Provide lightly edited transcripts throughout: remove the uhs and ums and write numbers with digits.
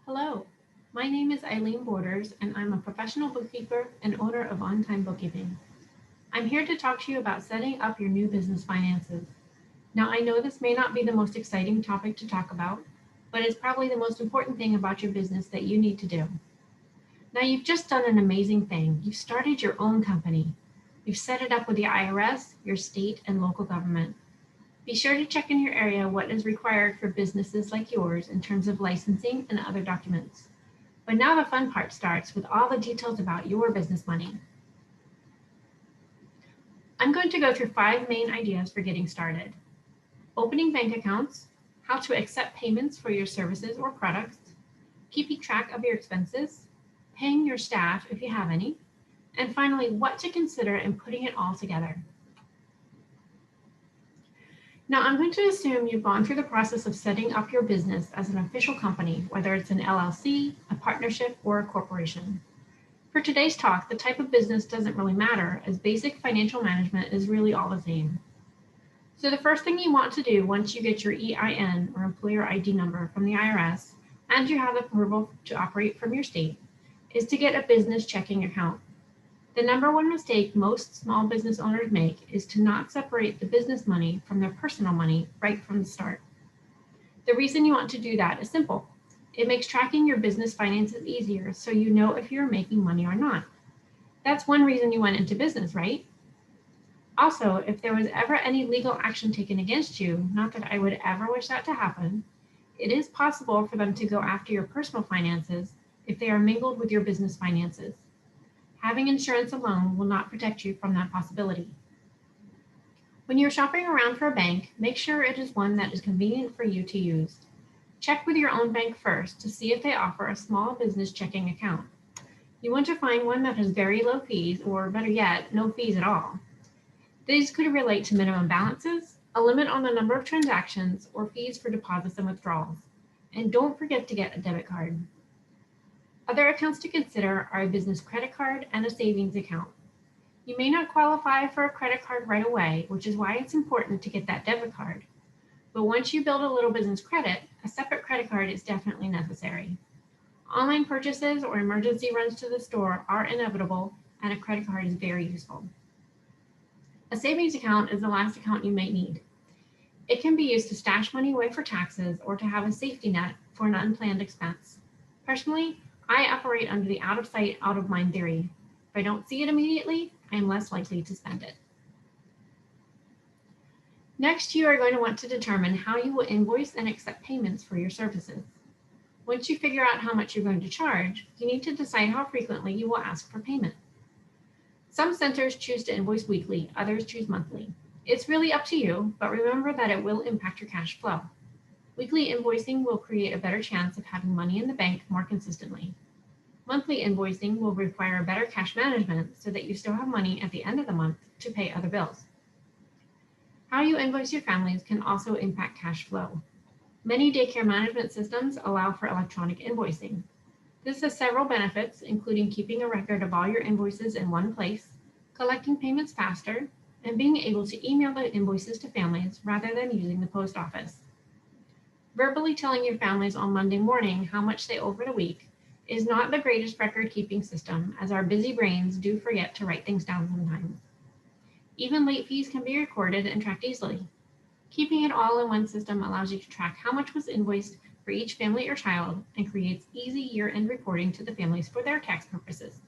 Hello, my name is Eileen Borders, and I'm a professional bookkeeper and owner of On Time Bookkeeping. I'm here to talk to you about setting up your new business finances. Now, I know this may not be the most exciting topic to talk about, but it's probably the most important thing about your business that you need to do. Now, you've just done an amazing thing. You've started your own company. You've set it up with the IRS, your state, and local government. Be sure to check in your area what is required for businesses like yours in terms of licensing and other documents. But now the fun part starts with all the details about your business money. I'm going to go through 5 main ideas for getting started. Opening bank accounts, how to accept payments for your services or products, keeping track of your expenses, paying your staff if you have any, and finally, what to consider in putting it all together. Now, I'm going to assume you've gone through the process of setting up your business as an official company, whether it's an LLC, a partnership, or a corporation. For today's talk, the type of business doesn't really matter, as basic financial management is really all the same. So the first thing you want to do once you get your EIN or employer ID number from the IRS and you have approval to operate from your state is to get a business checking account. The number one mistake most small business owners make is to not separate the business money from their personal money right from the start. The reason you want to do that is simple. It makes tracking your business finances easier so you know if you're making money or not. That's one reason you went into business, right? Also, if there was ever any legal action taken against you, not that I would ever wish that to happen, it is possible for them to go after your personal finances if they are mingled with your business finances. Having insurance alone will not protect you from that possibility. When you're shopping around for a bank, make sure it is one that is convenient for you to use. Check with your own bank first to see if they offer a small business checking account. You want to find one that has very low fees, or better yet, no fees at all. These could relate to minimum balances, a limit on the number of transactions, or fees for deposits and withdrawals. And don't forget to get a debit card. Other accounts to consider are a business credit card and a savings account. You may not qualify for a credit card right away, which is why it's important to get that debit card. But once you build a little business credit, a separate credit card is definitely necessary. Online purchases or emergency runs to the store are inevitable, and a credit card is very useful. A savings account is the last account you may need. It can be used to stash money away for taxes or to have a safety net for an unplanned expense. Personally, I operate under the out of sight, out of mind theory. If I don't see it immediately, I am less likely to spend it. Next, you are going to want to determine how you will invoice and accept payments for your services. Once you figure out how much you're going to charge, you need to decide how frequently you will ask for payment. Some centers choose to invoice weekly, others choose monthly. It's really up to you, but remember that it will impact your cash flow. Weekly invoicing will create a better chance of having money in the bank more consistently. Monthly invoicing will require better cash management so that you still have money at the end of the month to pay other bills. How you invoice your families can also impact cash flow. Many daycare management systems allow for electronic invoicing. This has several benefits, including keeping a record of all your invoices in one place, collecting payments faster, and being able to email the invoices to families rather than using the post office. Verbally telling your families on Monday morning how much they owe for the week is not the greatest record-keeping system, as our busy brains do forget to write things down sometimes. Even late fees can be recorded and tracked easily. Keeping it all in one system allows you to track how much was invoiced for each family or child and creates easy year-end reporting to the families for their tax purposes.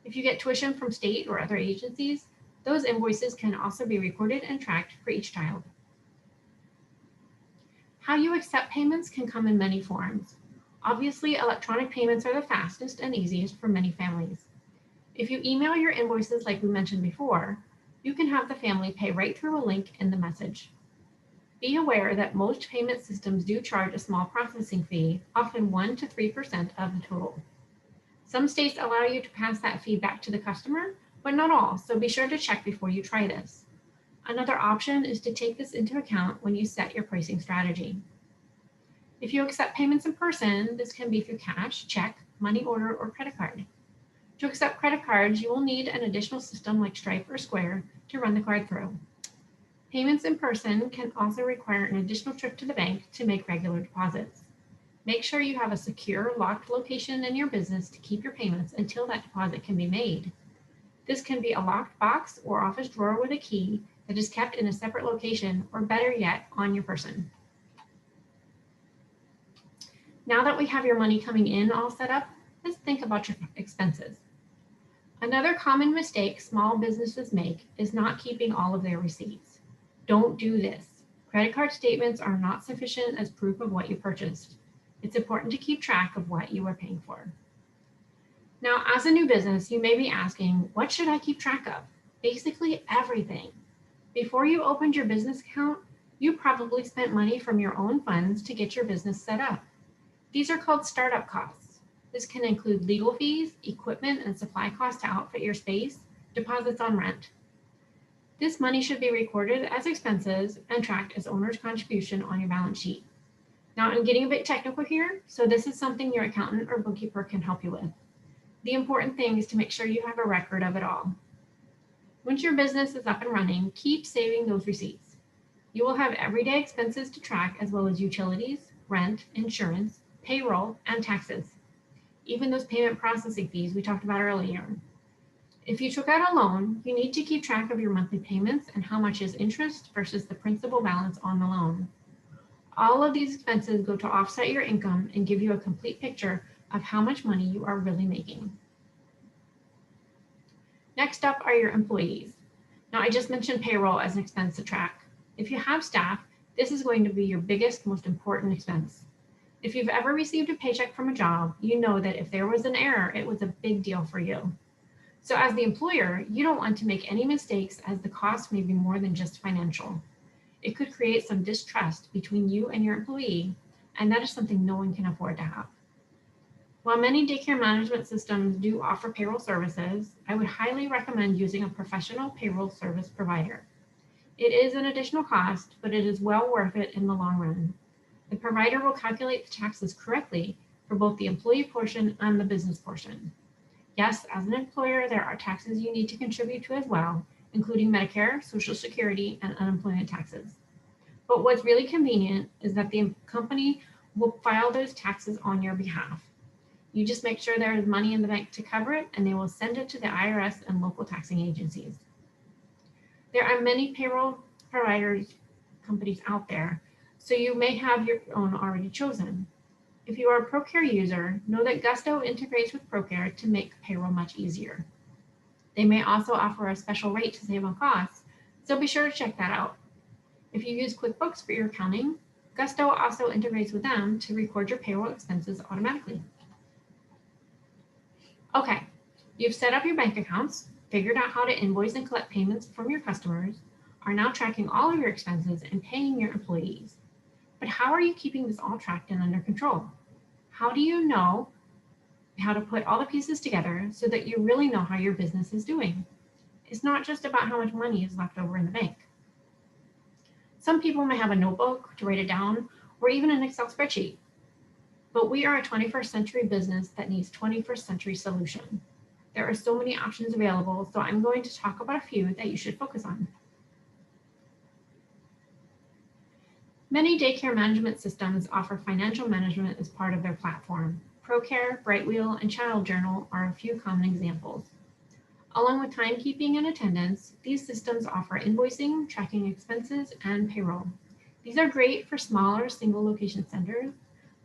If you get tuition from state or other agencies, those invoices can also be recorded and tracked for each child. How you accept payments can come in many forms. Obviously, electronic payments are the fastest and easiest for many families. If you email your invoices like we mentioned before, you can have the family pay right through a link in the message. Be aware that most payment systems do charge a small processing fee, often 1 to 3% of the total. Some states allow you to pass that fee back to the customer, but not all, so be sure to check before you try this. Another option is to take this into account when you set your pricing strategy. If you accept payments in person, this can be through cash, check, money order, or credit card. To accept credit cards, you will need an additional system like Stripe or Square to run the card through. Payments in person can also require an additional trip to the bank to make regular deposits. Make sure you have a secure, locked location in your business to keep your payments until that deposit can be made. This can be a locked box or office drawer with a key that is kept in a separate location, or better yet, on your person. Now that we have your money coming in all set up, let's think about your expenses. Another common mistake small businesses make is not keeping all of their receipts. Don't do this. Credit card statements are not sufficient as proof of what you purchased. It's important to keep track of what you are paying for. Now, as a new business, you may be asking, what should I keep track of? Basically everything. Before you opened your business account, you probably spent money from your own funds to get your business set up. These are called startup costs. This can include legal fees, equipment and supply costs to outfit your space, deposits on rent. This money should be recorded as expenses and tracked as owner's contribution on your balance sheet. Now, I'm getting a bit technical here, so this is something your accountant or bookkeeper can help you with. The important thing is to make sure you have a record of it all. Once your business is up and running, keep saving those receipts. You will have everyday expenses to track, as well as utilities, rent, insurance, payroll, and taxes. Even those payment processing fees we talked about earlier. If you took out a loan, you need to keep track of your monthly payments and how much is interest versus the principal balance on the loan. All of these expenses go to offset your income and give you a complete picture of how much money you are really making. Next up are your employees. Now, I just mentioned payroll as an expense to track. If you have staff, this is going to be your biggest, most important expense. If you've ever received a paycheck from a job, you know that if there was an error, it was a big deal for you. So as the employer, you don't want to make any mistakes, as the cost may be more than just financial. It could create some distrust between you and your employee, and that is something no one can afford to have. While many daycare management systems do offer payroll services, I would highly recommend using a professional payroll service provider. It is an additional cost, but it is well worth it in the long run. The provider will calculate the taxes correctly for both the employee portion and the business portion. Yes, as an employer, there are taxes you need to contribute to as well, including Medicare, Social Security, and unemployment taxes. But what's really convenient is that the company will file those taxes on your behalf. You just make sure there is money in the bank to cover it, and they will send it to the IRS and local taxing agencies. There are many payroll providers companies out there, so you may have your own already chosen. If you are a Procare user, know that Gusto integrates with Procare to make payroll much easier. They may also offer a special rate to save on costs, so be sure to check that out. If you use QuickBooks for your accounting, Gusto also integrates with them to record your payroll expenses automatically. Okay, you've set up your bank accounts, figured out how to invoice and collect payments from your customers, are now tracking all of your expenses and paying your employees. But how are you keeping this all tracked and under control? How do you know how to put all the pieces together so that you really know how your business is doing? It's not just about how much money is left over in the bank. Some people may have a notebook to write it down, or even an Excel spreadsheet. But we are a 21st century business that needs 21st century solution. There are so many options available, so I'm going to talk about a few that you should focus on. Many daycare management systems offer financial management as part of their platform. Procare, Brightwheel, and Child Journal are a few common examples. Along with timekeeping and attendance, these systems offer invoicing, tracking expenses, and payroll. These are great for smaller single location centers,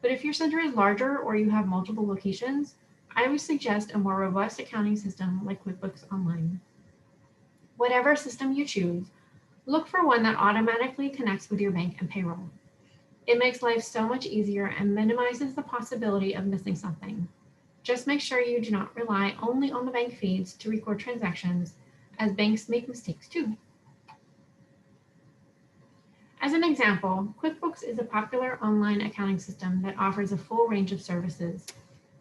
but if your center is larger or you have multiple locations, I would suggest a more robust accounting system like QuickBooks Online. Whatever system you choose, look for one that automatically connects with your bank and payroll. It makes life so much easier and minimizes the possibility of missing something. Just make sure you do not rely only on the bank feeds to record transactions, as banks make mistakes too. As an example, QuickBooks is a popular online accounting system that offers a full range of services.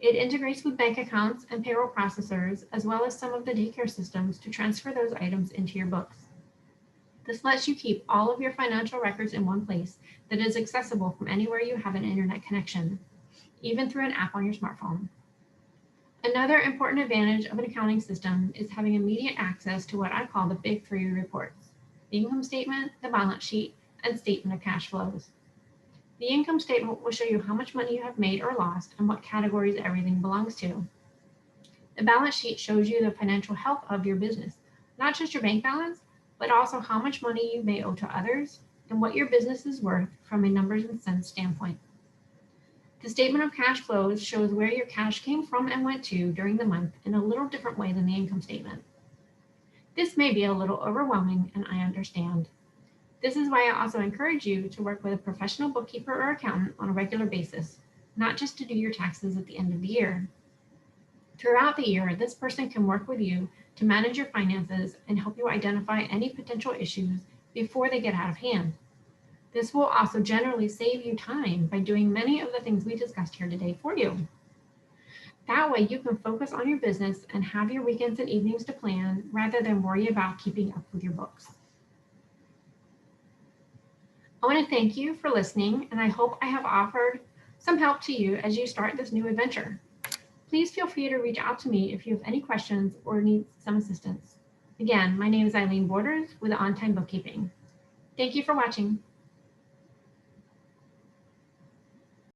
It integrates with bank accounts and payroll processors, as well as some of the daycare systems to transfer those items into your books. This lets you keep all of your financial records in one place that is accessible from anywhere you have an internet connection, even through an app on your smartphone. Another important advantage of an accounting system is having immediate access to what I call the big three reports: the income statement, the balance sheet, and statement of cash flows. The income statement will show you how much money you have made or lost and what categories everything belongs to. The balance sheet shows you the financial health of your business, not just your bank balance, but also how much money you may owe to others and what your business is worth from a numbers and cents standpoint. The statement of cash flows shows where your cash came from and went to during the month in a little different way than the income statement. This may be a little overwhelming, and I understand. This is why I also encourage you to work with a professional bookkeeper or accountant on a regular basis, not just to do your taxes at the end of the year. Throughout the year, this person can work with you to manage your finances and help you identify any potential issues before they get out of hand. This will also generally save you time by doing many of the things we discussed here today for you. That way you can focus on your business and have your weekends and evenings to plan rather than worry about keeping up with your books. I want to thank you for listening, and I hope I have offered some help to you as you start this new adventure. Please feel free to reach out to me if you have any questions or need some assistance. Again, my name is Eileen Borders with On Time Bookkeeping. Thank you for watching.